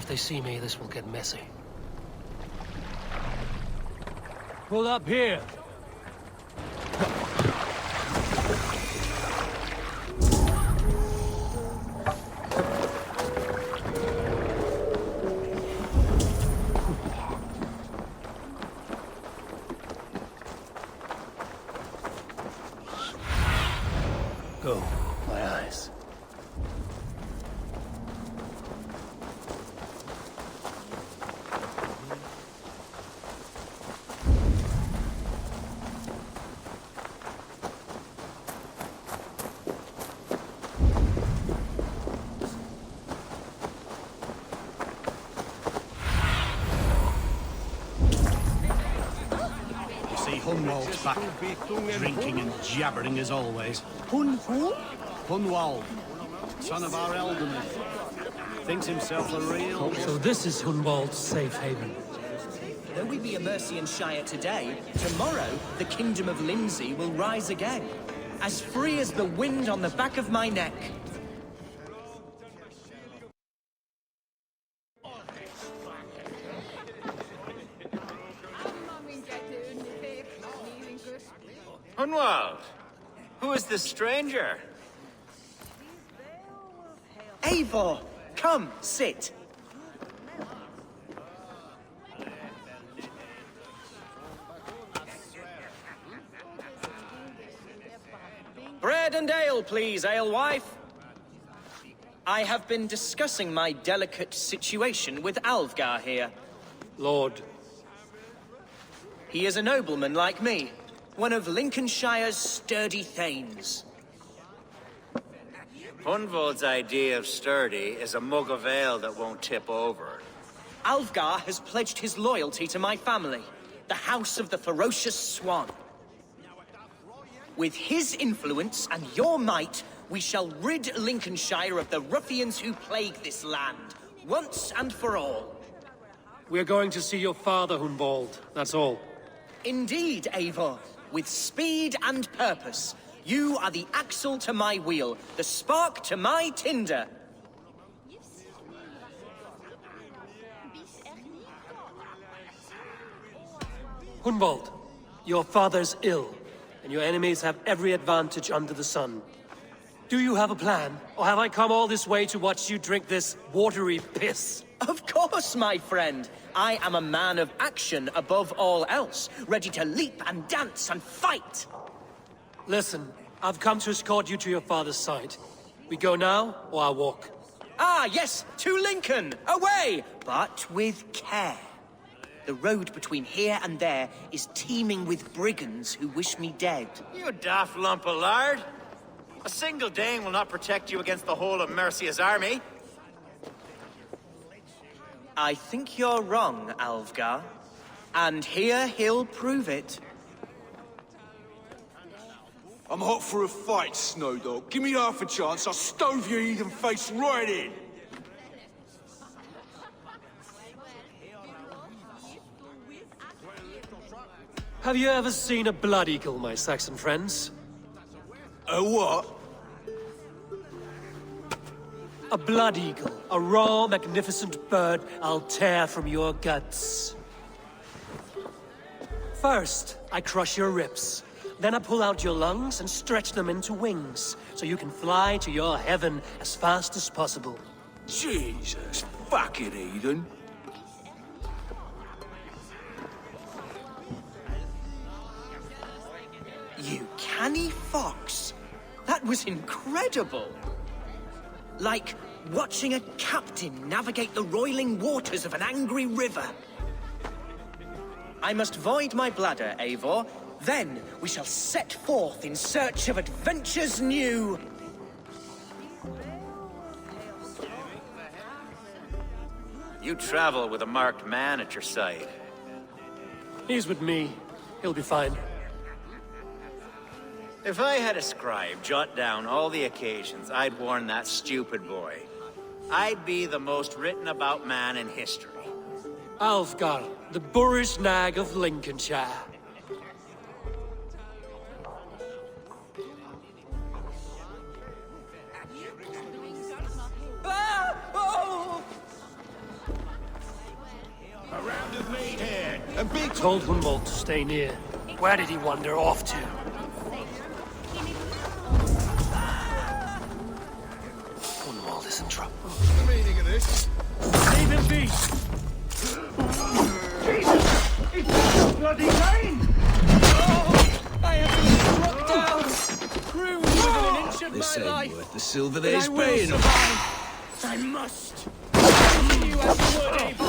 If they see me, this will get messy. Pull up here. Go, my eyes. Hunwald's back, drinking and jabbering as always. Who? Hunwald, son of our alderman. Thinks himself a real... So this is Hunwald's safe haven. Though we be a Mercian Shire today, tomorrow the Kingdom of Lindsey will rise again. As free as the wind on the back of my neck. Hunwald, who is this stranger? Eivor, come, sit. Bread and ale, please, alewife. I have been discussing my delicate situation with Alvgar here. Lord. He is a nobleman like me, one of Lincolnshire's sturdy thanes. Hunwald's idea of sturdy is a mug of ale that won't tip over. Alvgar has pledged his loyalty to my family, the House of the Ferocious Swan. With his influence and your might, we shall rid Lincolnshire of the ruffians who plague this land, once and for all. We're going to see your father, Hunwald. That's all. Indeed, Eivor. With speed and purpose, you are the axle to my wheel, the spark to my tinder. Hunwald, your father's ill, and your enemies have every advantage under the sun. Do you have a plan, or have I come all this way to watch you drink this watery piss? Of course, my friend. I am a man of action above all else, ready to leap and dance and fight. Listen, I've come to escort you to your father's side. We go now, or I walk? Ah, yes, to Lincoln! Away! But with care. The road between here and there is teeming with brigands who wish me dead. You daft lump of lard! A single Dane will not protect you against the whole of Mercia's army. I think you're wrong, Alvgar. And here he'll prove it. I'm hot for a fight, Snowdog. Give me half a chance, I'll stove your heathen face right in! Have you ever seen a blood eagle, my Saxon friends? A what? A blood eagle. A raw, magnificent bird I'll tear from your guts. First, I crush your ribs. Then I pull out your lungs and stretch them into wings, so you can fly to your heaven as fast as possible. Jesus, fucking heathen. You canny fox. That was incredible. Like watching a captain navigate the roiling waters of an angry river. I must void my bladder, Eivor. Then we shall set forth in search of adventures new. You travel with a marked man at your side. He's with me. He'll be fine. If I had a scribe jot down all the occasions I'd warn that stupid boy, I'd be the most written about man in history. Alvgar, the boorish nag of Lincolnshire. Ah! Oh! told Hunwald to stay near. Where did he wander off to? Hunwald is in trouble. What's the meaning of this? Leave him be! Jesus! It's bloody rain! I have been struck down, pruned within an inch of This my ain't life. worth the silver But they're I will paying us. survive. I must. Continue as you would, Abel.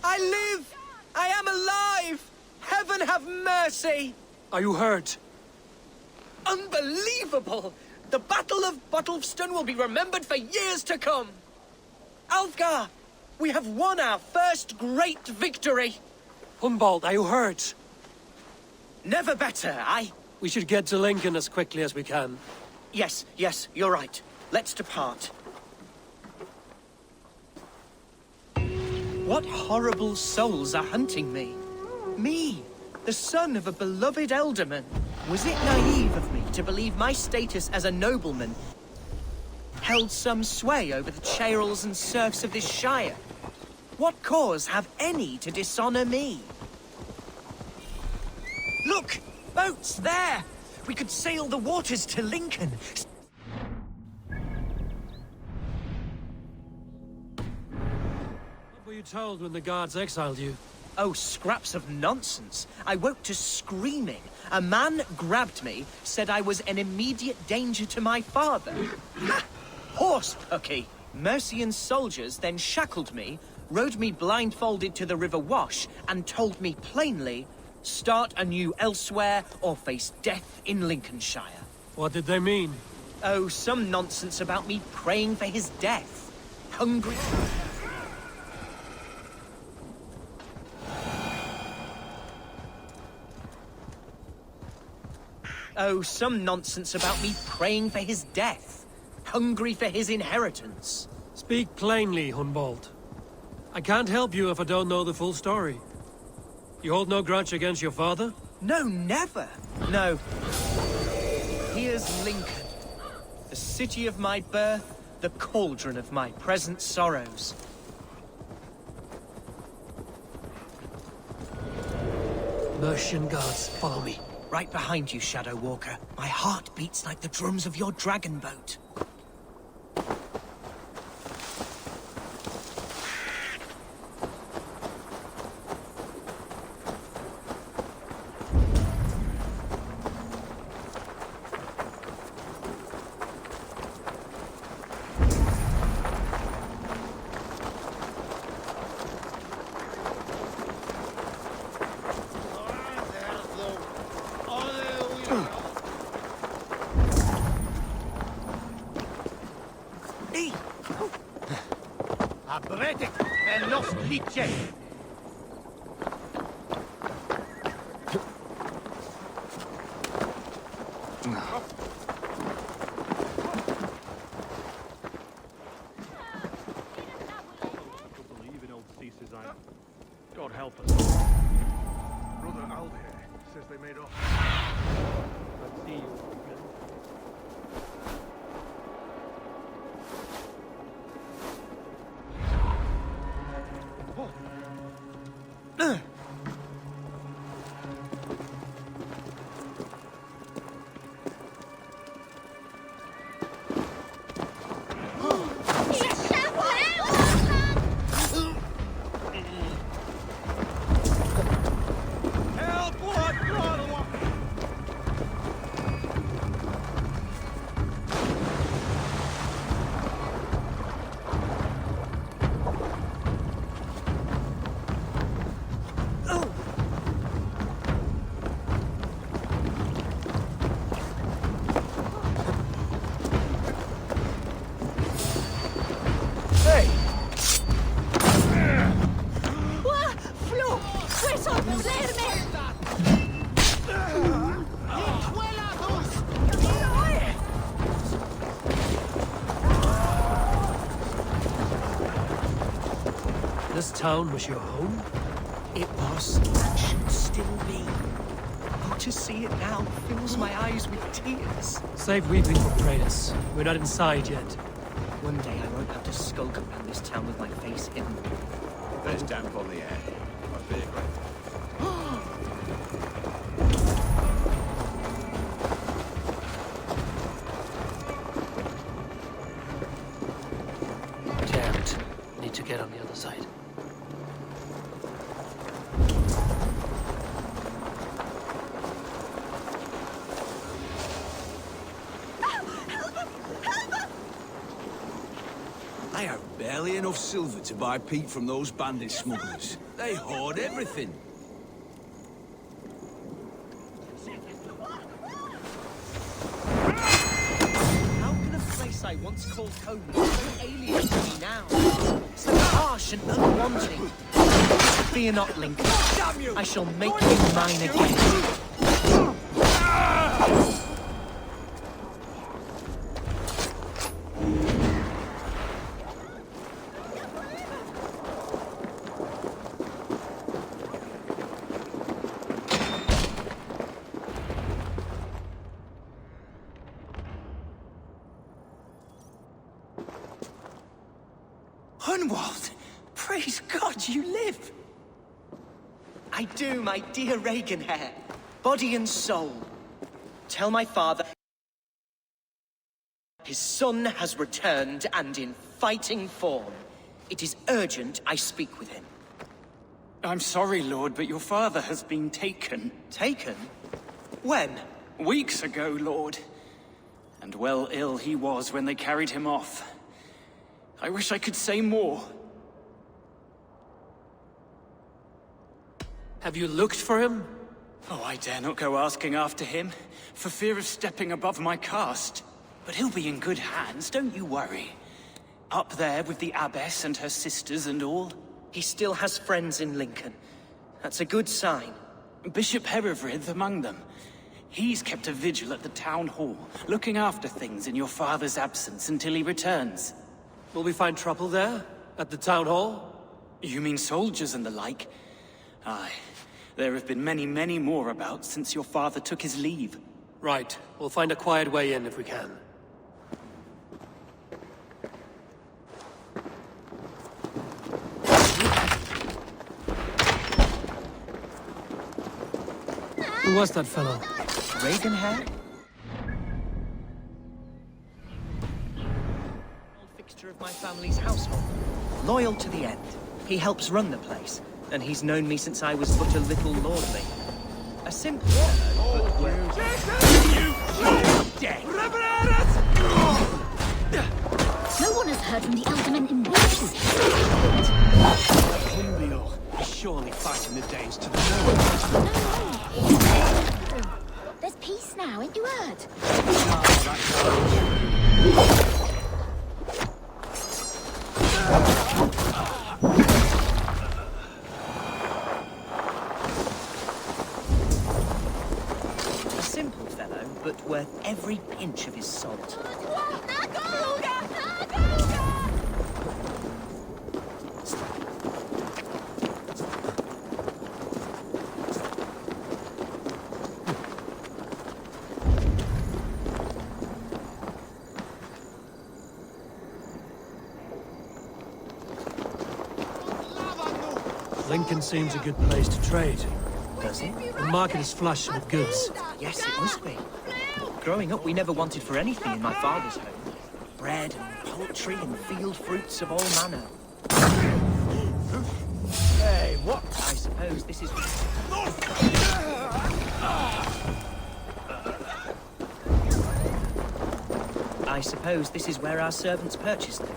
I live! I am alive! Heaven have mercy! Are you hurt? Unbelievable! The Battle of Bottlefston will be remembered for years to come! Alfgar! We have won our first great victory! Hunwald, are you hurt? Never better, We should get to Lincoln as quickly as we can. Yes, you're right. Let's depart. What horrible souls are hunting me? Me, the son of a beloved elderman. Was it naive of me to believe my status as a nobleman held some sway over the chairels and serfs of this shire? What cause have any to dishonor me? Look! Boats there! We could sail the waters to Lincoln. What were you told when the guards exiled you? Oh, scraps of nonsense. I woke to screaming. A man grabbed me, said I was an immediate danger to my father. Ha! Horse pucky! Mercian soldiers then shackled me, rode me blindfolded to the River Wash, and told me plainly, start anew elsewhere or face death in Lincolnshire. What did they mean? Oh, some nonsense about me praying for his death. Hungry... Oh, some nonsense about me praying for his death. Hungry for his inheritance. Speak plainly, Hunwald. I can't help you if I don't know the full story. You hold no grudge against your father? No, never. No. Here's Lincoln. The city of my birth, the cauldron of my present sorrows. Mercian guards, follow me. Right behind you, Shadow Walker. My heart beats like the drums of your dragon boat. Abretic and nos liche. Believe in old Caesar's Island. God help us. Brother Aldair says they made off. Let's see you. This town was your home? It was, and should still be. Oh, to see it now fills my eyes with tears. Save weeping for Praetus. We're not inside yet. One day I won't have to skulk around this town with my face hidden. There's damp on the air. Must be a great. Damn it. Need to get on the other side. I have barely enough silver to buy peat from those bandit smugglers. They hoard everything. How can a place I once called home be so alien to me now? So harsh and unwanting. Fear not, Lincoln. I shall make you mine again. Hunwald! Praise God you live! I do, my dear Reaganhair. Body and soul. Tell my father his son has returned and in fighting form. It is urgent I speak with him. I'm sorry, Lord, but your father has been taken. Taken? When? Weeks ago, Lord. And well ill he was when they carried him off. I wish I could say more. Have you looked for him? Oh, I dare not go asking after him, for fear of stepping above my caste. But he'll be in good hands, don't you worry. Up there with the abbess and her sisters and all. He still has friends in Lincoln. That's a good sign. Bishop Herewrith among them. He's kept a vigil at the town hall, looking after things in your father's absence until he returns. Will we find trouble there? At the town hall? You mean soldiers and the like? Aye. There have been many, many more about since your father took his leave. Right. We'll find a quiet way in if we can. Who was that fellow? Reaganhair? Old fixture of my family's household. Loyal to the end. He helps run the place, and he's known me since I was but a little lordly. A simple fellow, but No one has heard from the Elderman in weeks. Hunbiel is surely fighting the Danes to the north. No. There's peace now, ain't you heard? a simple fellow, but worth every pinch of his salt. Lincoln seems a good place to trade. Does it? The market is flush with goods. Yes, it must be. Growing up, we never wanted for anything in my father's home. Bread and poultry and field fruits of all manner. Hey, what? I suppose this is... I suppose this is where our servants purchased them.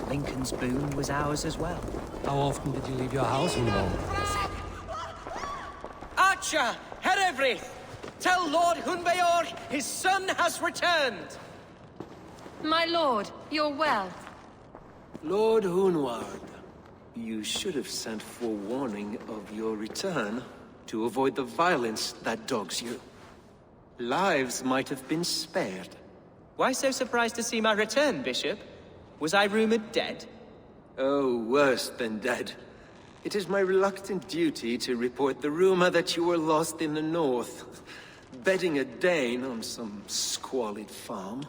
Lincoln's boon was ours as well. How often did you leave your house, Hunwald? Archer, Herewrith! Tell Lord Hunbeor his son has returned! My lord, you're well. Lord Hunward, you should have sent forewarning of your return to avoid the violence that dogs you. Lives might have been spared. Why so surprised to see my return, Bishop? Was I rumored dead? Oh, worse than dead. It is my reluctant duty to report the rumor that you were lost in the north, bedding a Dane on some squalid farm.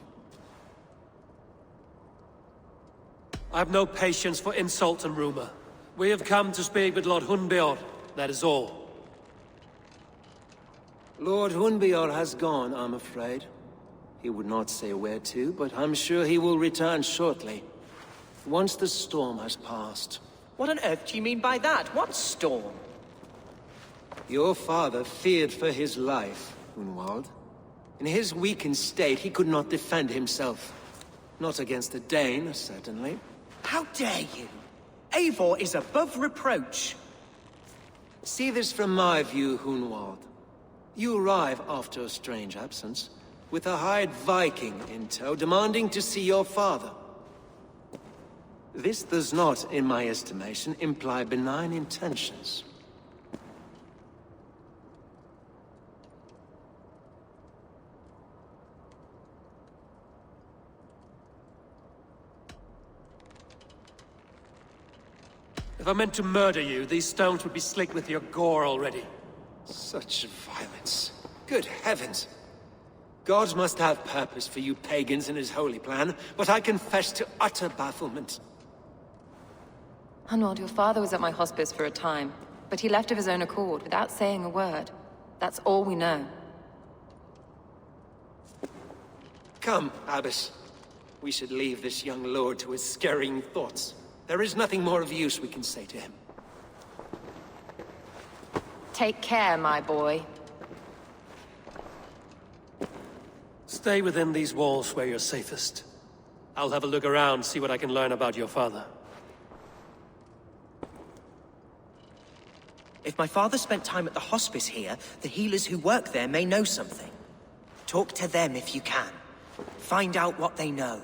I have no patience for insult and rumor. We have come to speak with Lord Hunbeor, that is all. Lord Hunbeor has gone, I'm afraid. He would not say where to, but I'm sure he will return shortly. Once the storm has passed. What on earth do you mean by that? What storm? Your father feared for his life, Hunwald. In his weakened state, he could not defend himself. Not against a Dane, certainly. How dare you? Eivor is above reproach. See this from my view, Hunwald. You arrive after a strange absence, with a hired Viking in tow, demanding to see your father. This does not, in my estimation, imply benign intentions. If I meant to murder you, these stones would be slick with your gore already. Such violence. Good heavens! God must have purpose for you pagans in his holy plan, but I confess to utter bafflement. Hunwald, your father was at my hospice for a time, but he left of his own accord, without saying a word. That's all we know. Come, Abbess. We should leave this young lord to his scurrying thoughts. There is nothing more of use we can say to him. Take care, my boy. Stay within these walls where you're safest. I'll have a look around, see what I can learn about your father. If my father spent time at the hospice here, the healers who work there may know something. Talk to them if you can. Find out what they know.